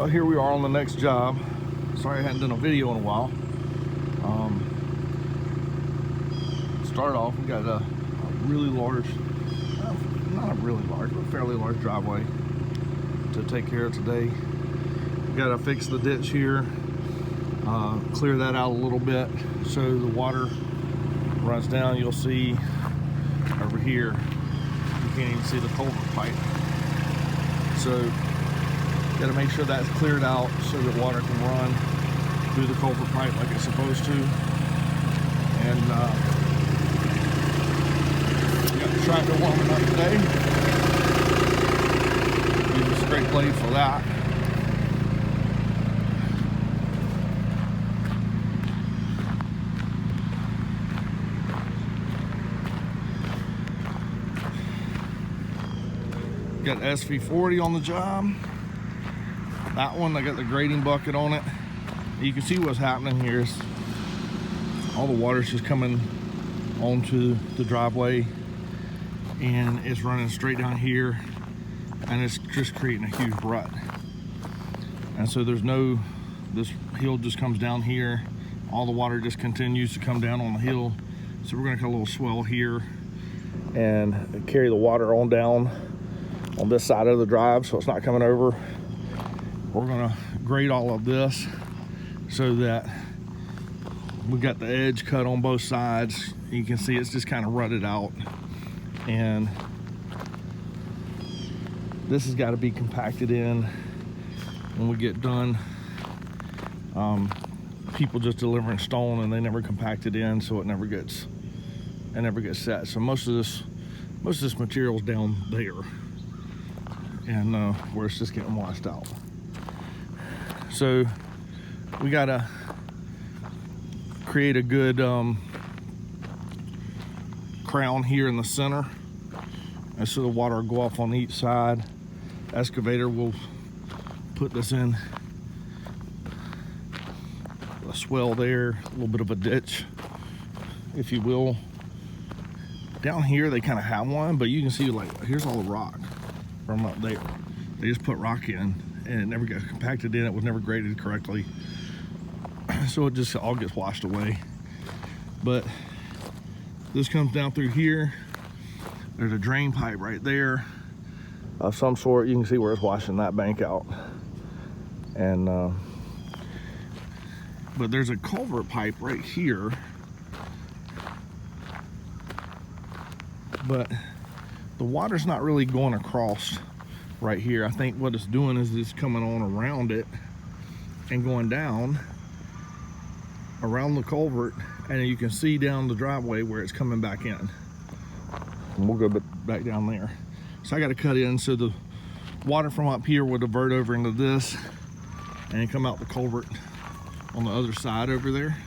Well, here we are on the next job. Sorry I hadn't done a video in a while. Start off, we got a really large, not a really large, but fairly large driveway to take care of today. We got to fix the ditch here, clear that out a little bit so the water runs down. You'll see over here, you can't even see the culvert pipe. So got to make sure that's cleared out so that water can run through the culvert pipe like it's supposed to. And we got the tractor warming up today. Use a straight blade for that. Got SV40 on the job. That one, I got the grading bucket on it. You can see what's happening here is all the water's just coming onto the driveway and it's running straight down here and it's just creating a huge rut. And so there's no, this hill just comes down here. All the water just continues to come down on the hill. So we're gonna cut a little swell here and carry the water on down on this side of the drive so it's not coming over. We're gonna grade all of this so that we got the edge cut on both sides. You can see it's just kind of rutted out, and this has got to be compacted in when we get done. People just delivering stone and they never compact it in, so it never gets set. So most of this material's down there, and where it's just getting washed out. So we gotta create a good crown here in the center, and so the water will go off on each side. Excavator will put this in a swell there, a little bit of a ditch, if you will. Down here they kind of have one, but you can see, like, here's all the rock from up there. They just put rock in and it never got compacted in. It was never graded correctly, so it just all gets washed away. But this comes down through here. There's a drain pipe right there of some sort. You can see where it's washing that bank out. And but there's a culvert pipe right here, but the water's not really going across right here. I think what it's doing is it's coming on around it and going down around the culvert, and you can see down the driveway where it's coming back in. And we'll go back down there. So I got to cut in so the water from up here will divert over into this and come out the culvert on the other side over there.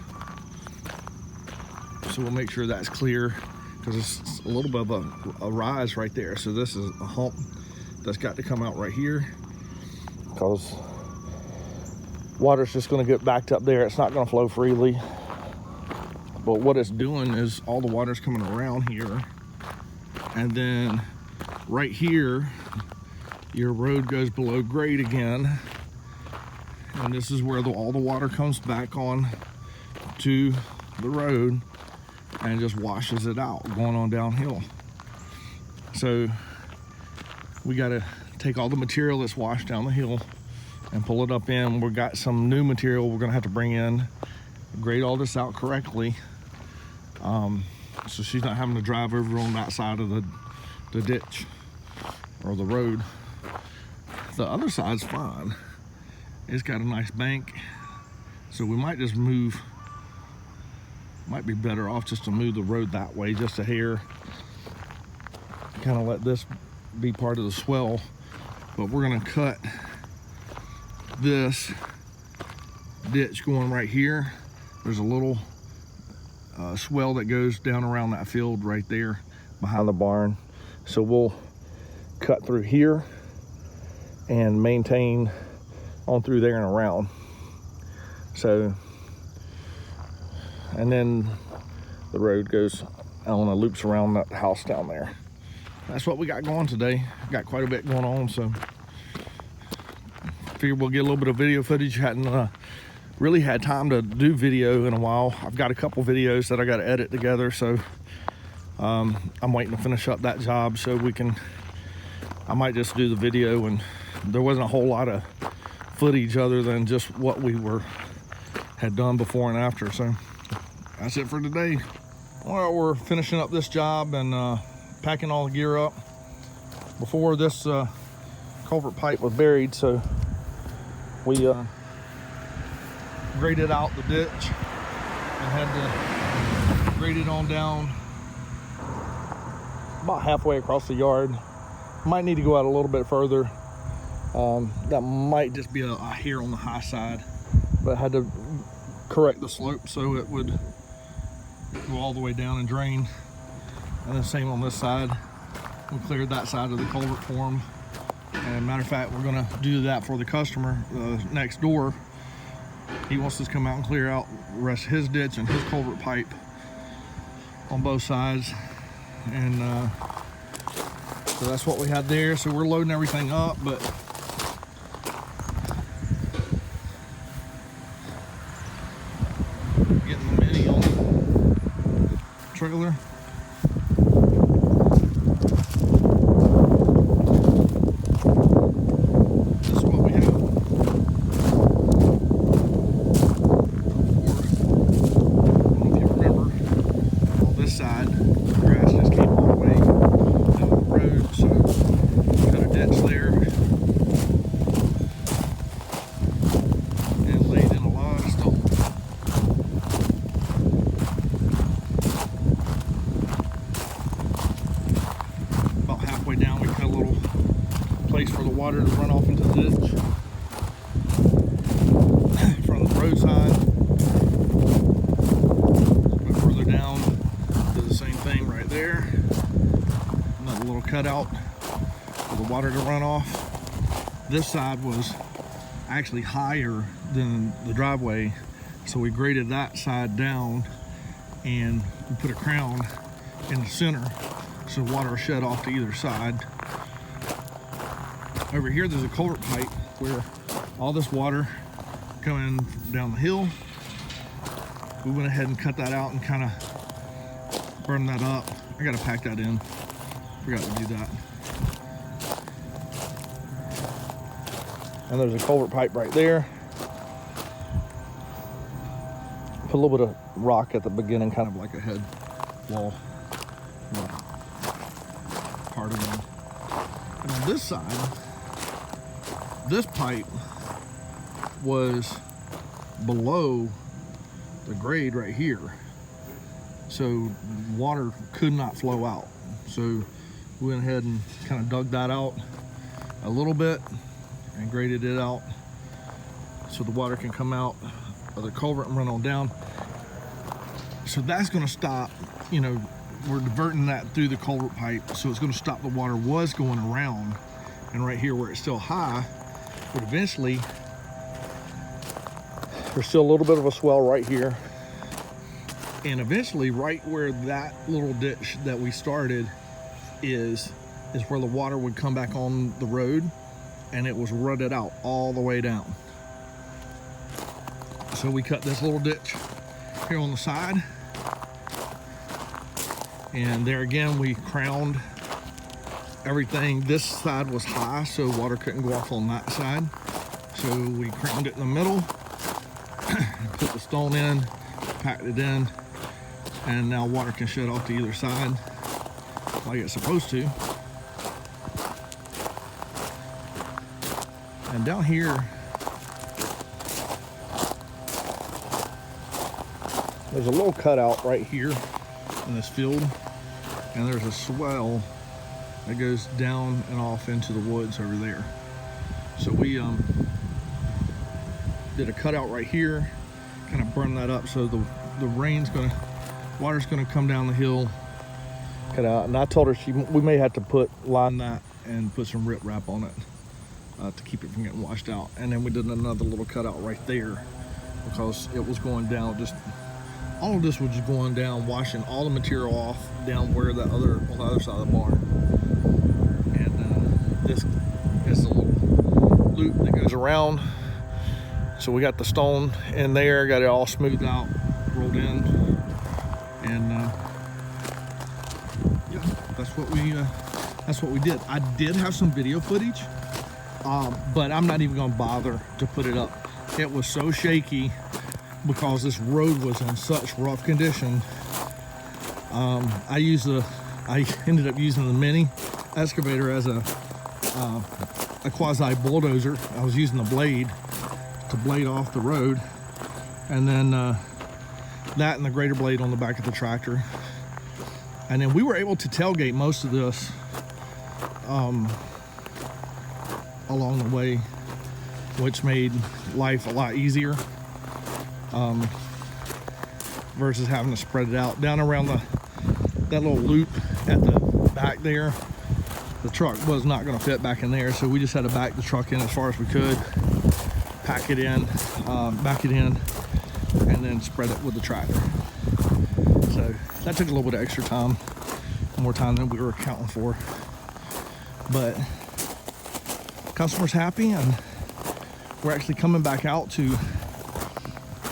So we'll make sure that's clear, because it's a little bit of a rise right there. So this is a hump that's got to come out right here, because water's just going to get backed up there. It's not going to flow freely. But what it's doing is all the water's coming around here, and then right here your road goes below grade again, and this is where all the water comes back on to the road and just washes it out going on downhill. So we got to take all the material that's washed down the hill and pull it up in. We've got some new material we're gonna have to bring in, grade all this out correctly, so she's not having to drive over on that side of the ditch or the road. The other side's fine. It's got a nice bank, so we might just move, might be better off just to move the road that way just a hair, kind of let this be part of the swell. But we're gonna cut this ditch going right here. There's a little swell that goes down around that field right there behind the barn. So we'll cut through here and maintain on through there and around. So, and then the road goes on, loops around that house down there. That's what we got going today. Got quite a bit going on, so figured we'll get a little bit of video footage. Hadn't really had time to do video in a while. I've got a couple videos that I got to edit together, so I'm waiting to finish up that job so I might just do the video. And there wasn't a whole lot of footage other than just what we had done before and after. So that's it for today. Well, we're finishing up this job and packing all the gear up. Before this culvert pipe was buried, so we graded out the ditch and had to grade it on down about halfway across the yard. Might need to go out a little bit further. That might just be a hair on the high side, but I had to correct the slope so it would go all the way down and drain. And the same on this side. We cleared that side of the culvert for him. And matter of fact, we're gonna do that for the customer next door. He wants us to come out and clear out the rest of his ditch and his culvert pipe on both sides. And so that's what we had there. So we're loading everything up, but getting the mini on the trailer. Down, we cut a little place for the water to run off into the ditch from the roadside. A bit further down, did the same thing right there. Another little cutout for the water to run off. This side was actually higher than the driveway, so we graded that side down and we put a crown in the center so water shed off to either side. Over here there's a culvert pipe where all this water coming down the hill. We went ahead and cut that out and kind of burned that up. I gotta pack that in. Forgot to do that. And there's a culvert pipe right there. Put a little bit of rock at the beginning, kind of like a head wall. Part of them. And on this side, this pipe was below the grade right here, so water could not flow out. So we went ahead and kind of dug that out a little bit and graded it out so the water can come out of the culvert and run on down. So that's going to stop, you know, we're diverting that through the culvert pipe, so it's going to stop the water was going around. And right here where it's still high, but eventually there's still a little bit of a swell right here, and eventually right where that little ditch that we started is where the water would come back on the road, and it was rutted out all the way down. So we cut this little ditch here on the side, and there again we crowned everything. This side was high, so water couldn't go off on that side, so we crowned it in the middle, put the stone in, packed it in, and now water can shed off to either side like it's supposed to. And down here there's a little cutout right here in this field, and there's a swell that goes down and off into the woods over there. So we did a cutout right here, kind of burn that up so the water's gonna come down the hill, cut out. And I told her we may have to line that and put some rip wrap on it to keep it from getting washed out. And then we did another little cutout right there because it was going down. Just all of this was just going down, washing all the material off down where on the other side of the barn. And this is a little loop that goes things around. So we got the stone in there, got it all smoothed out, rolled in, and yeah, that's what we did. I did have some video footage, but I'm not even gonna bother to put it up. It was so shaky because this road was in such rough condition. I ended up using the mini excavator as a quasi bulldozer. I was using the blade to blade off the road, and then that and the greater blade on the back of the tractor. And then we were able to tailgate most of this along the way, which made life a lot easier versus having to spread it out down around that little loop at the back there. The truck was not going to fit back in there, so we just had to back the truck in as far as we could, pack it in, back it in, and then spread it with the tractor. So that took a little bit of extra time, more time than we were accounting for. But customer's happy, and we're actually coming back out to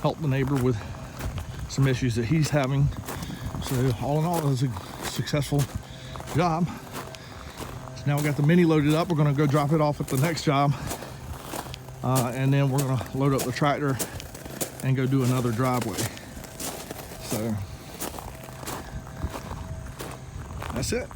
help the neighbor with some issues that he's having. So all in all, it was a successful job. So now we got the mini loaded up. We're gonna go drop it off at the next job. And then we're gonna load up the tractor and go do another driveway. So that's it.